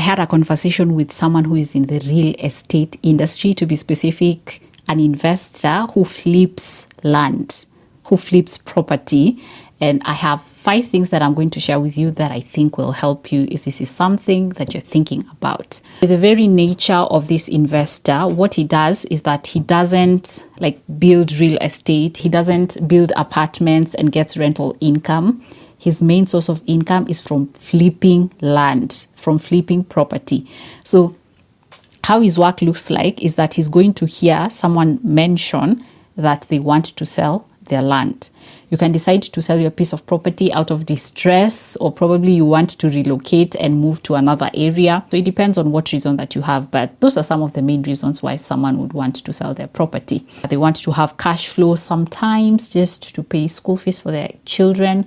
had a conversation with someone who is in the real estate industry, to be specific, an investor who flips land, who flips property. And I have 5 things that I'm going to share with you that I think will help you if this is something that you're thinking about. The very nature of this investor, what he does is that he doesn't like build real estate. He doesn't build apartments and gets rental income. His main source of income is from flipping land, from flipping property. So how his work looks like is that he's going to hear someone mention that they want to sell their land. You can decide to sell your piece of property out of distress, or probably you want to relocate and move to another area. So it depends on what reason that you have, but those are some of the main reasons why someone would want to sell their property. They want to have cash flow sometimes just to pay school fees for their children,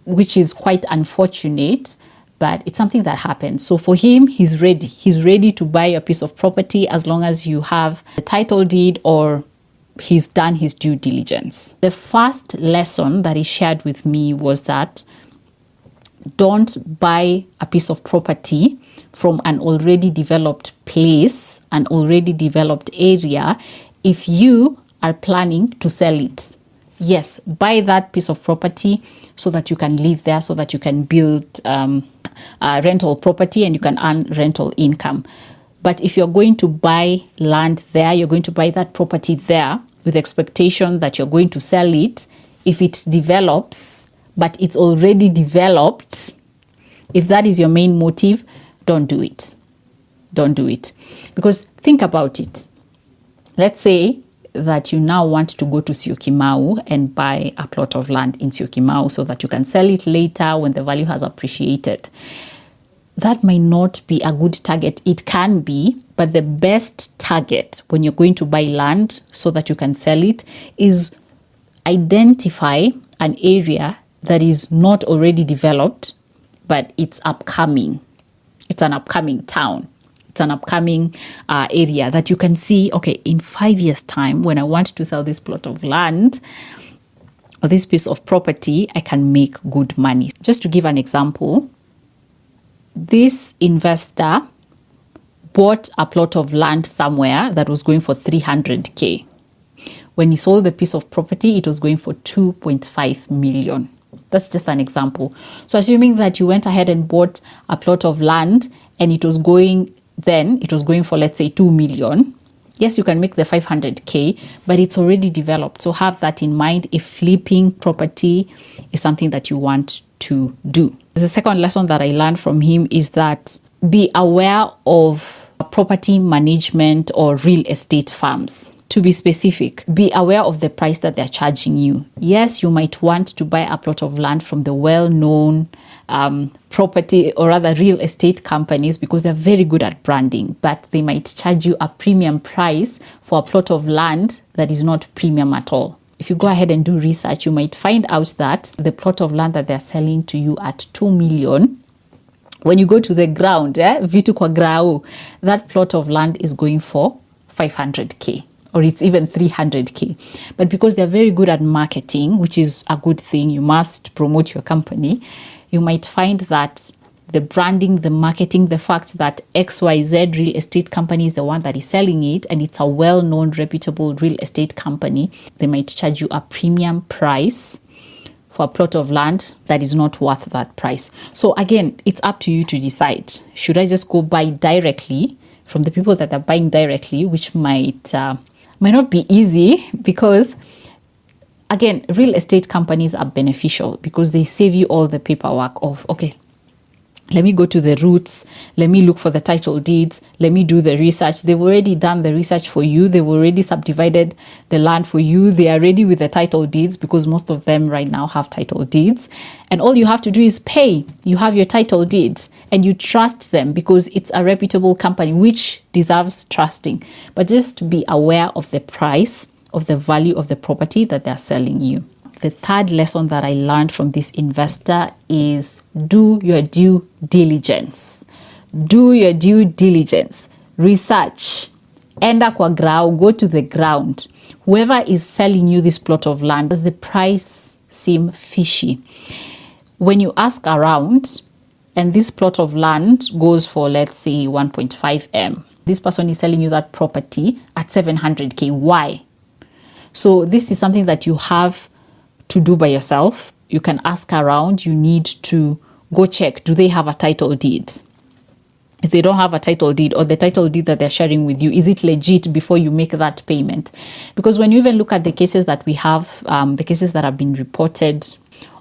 which is quite unfortunate, but it's something that happens. So for him, he's ready. He's ready to buy a piece of property as long as you have the title deed or he's done his due diligence. The first lesson that he shared with me was that don't buy a piece of property from an already developed place, an already developed area, if you are planning to sell it. Yes, buy that piece of property so that you can live there, so that you can build a rental property and you can earn rental income. But if you're going to buy land there, you're going to buy that property there with expectation that you're going to sell it. If it develops, but it's already developed, if that is your main motive, don't do it. Don't do it. Because think about it. Let's say that you now want to go to Syokimau and buy a plot of land in Syokimau so that you can sell it later when the value has appreciated. That might not be a good target. It can be, but the best target when you're going to buy land so that you can sell it is identify an area that is not already developed, but it's upcoming. It's an upcoming town. It's an upcoming area that you can see, okay, in 5 years' time, when I want to sell this plot of land or this piece of property, I can make good money. Just to give an example, this investor bought a plot of land somewhere that was going for 300K. When he sold the piece of property, it was going for 2.5 million. That's just an example. So assuming that you went ahead and bought a plot of land and it was going for, let's say, 2 million. Yes, you can make the 500K, but it's already developed. So have that in mind if flipping property is something that you want to do. The second lesson that I learned from him is that be aware of property management or real estate firms. To be specific, be aware of the price that they're charging you. Yes, you might want to buy a plot of land from the well-known property or rather real estate companies because they're very good at branding, but they might charge you a premium price for a plot of land that is not premium at all. If you go ahead and do research, you might find out that the plot of land that they're selling to you at 2 million, when you go to the ground, vitu kwa grau, that plot of land is going for 500K. Or it's even 300K. But because they're very good at marketing, which is a good thing, you must promote your company, you might find that the branding, the marketing, the fact that XYZ real estate company is the one that is selling it and it's a well-known, reputable real estate company, they might charge you a premium price for a plot of land that is not worth that price. So again, it's up to you to decide. Should I just go buy directly from the people that are buying directly, which might not be easy because, again, real estate companies are beneficial because they save you all the paperwork of, okay, let me go to the roots, let me look for the title deeds, let me do the research. They've already done the research for you. They've already subdivided the land for you. They are ready with the title deeds because most of them right now have title deeds. And all you have to do is pay. You have your title deeds and you trust them because it's a reputable company, which deserves trusting. But just be aware of the price, of the value of the property that they're selling you. The third lesson that I learned from this investor is do your due diligence. Do your due diligence. Research. Enda kwa grau, go to the ground. Whoever is selling you this plot of land, does the price seem fishy? When you ask around, and this plot of land goes for, let's say, 1.5 M. This person is selling you that property at 700K. Why? So this is something that you have to do by yourself. You can ask around. You need to go check, do they have a title deed? If they don't have a title deed, or the title deed that they're sharing with you, is it legit before you make that payment? Because when you even look at the cases that we have, the cases that have been reported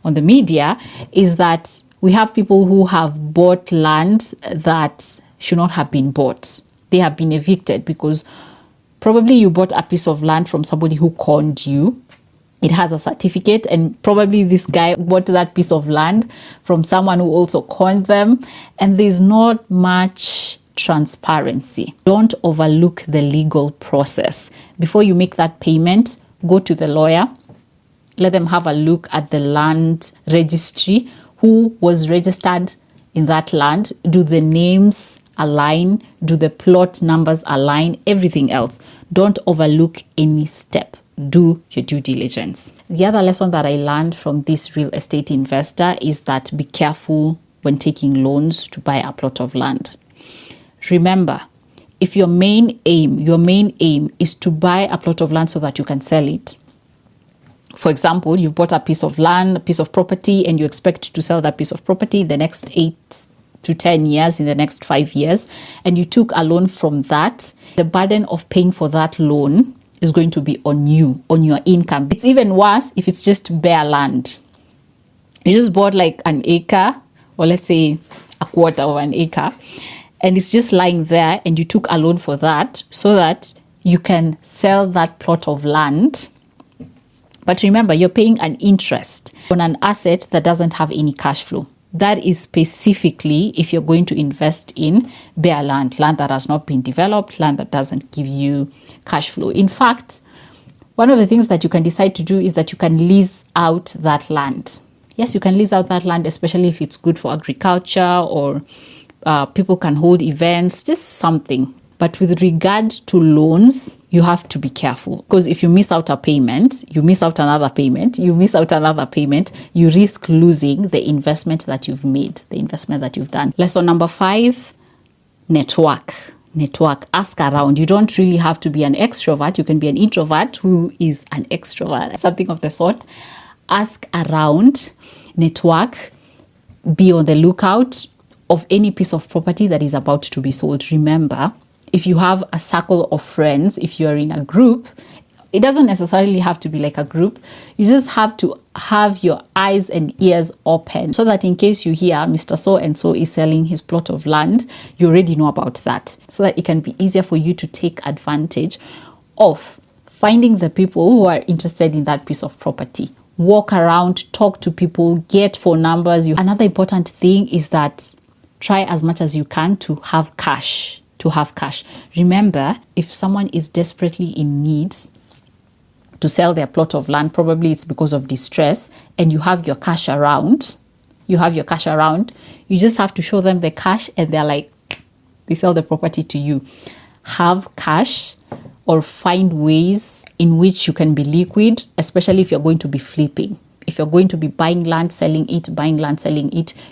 on the media, is that we have people who have bought land that should not have been bought. They have been evicted because probably you bought a piece of land from somebody who conned you. It has a certificate, and probably this guy bought that piece of land from someone who also conned them, and there's not much transparency. Don't overlook the legal process. Before you make that payment, go to the lawyer, let them have a look at the land registry, who was registered in that land, do the names align, do the plot numbers align, everything else. Don't overlook any step. Do your due diligence. The other lesson that I learned from this real estate investor is that be careful when taking loans to buy a plot of land. Remember, if your main aim is to buy a plot of land so that you can sell it. For example, you've bought a piece of land, a piece of property, and you expect to sell that piece of property in the next 8 to 10 years, in the next 5 years, and you took a loan from that. The burden of paying for that loan is going to be on you, on your income. It's even worse if it's just bare land. You just bought like an acre, or let's say a quarter of an acre, and it's just lying there, and you took a loan for that so that you can sell that plot of land. But remember, you're paying an interest on an asset that doesn't have any cash flow. That is specifically if you're going to invest in bare land, land that has not been developed, land that doesn't give you cash flow. In fact, one of the things that you can decide to do is that you can lease out that land. Yes, you can lease out that land, especially if it's good for agriculture, or people can hold events, just something. But with regard to loans, you have to be careful, because if you miss out a payment, you miss out another payment, you miss out another payment, you risk losing the investment that you've made, the investment that you've done. Lesson number 5, network. Network. Ask around. You don't really have to be an extrovert. You can be an introvert who is an extrovert, something of the sort. Ask around, network, be on the lookout of any piece of property that is about to be sold. Remember, if you have a circle of friends, if you're in a group, it doesn't necessarily have to be like a group. You just have to have your eyes and ears open so that in case you hear Mr. So-and-so is selling his plot of land, you already know about that, so that it can be easier for you to take advantage of finding the people who are interested in that piece of property. Walk around, talk to people, get phone numbers. Another important thing is that try as much as you can to have cash. Remember, if someone is desperately in need to sell their plot of land, probably it's because of distress, and you have your cash around, you just have to show them the cash, and they're like, they sell the property to you. Have cash, or find ways in which you can be liquid, especially if you're going to be flipping. If you're going to be buying land, selling it,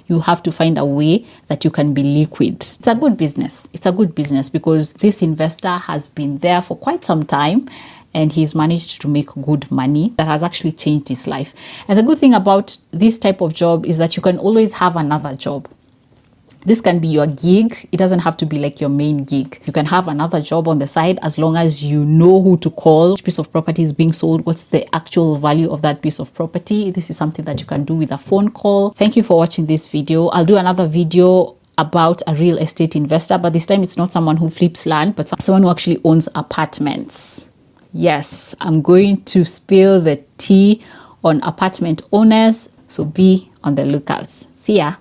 you have to find a way that you can be liquid. It's a good business. It's a good business because this investor has been there for quite some time, and he's managed to make good money that has actually changed his life. And the good thing about this type of job is that you can always have another job. This can be your gig. It doesn't have to be like your main gig. You can have another job on the side as long as you know who to call. Which piece of property is being sold? What's the actual value of that piece of property? This is something that you can do with a phone call. Thank you for watching this video. I'll do another video about a real estate investor, but this time it's not someone who flips land, but someone who actually owns apartments. Yes, I'm going to spill the tea on apartment owners, so be on the lookout. See ya.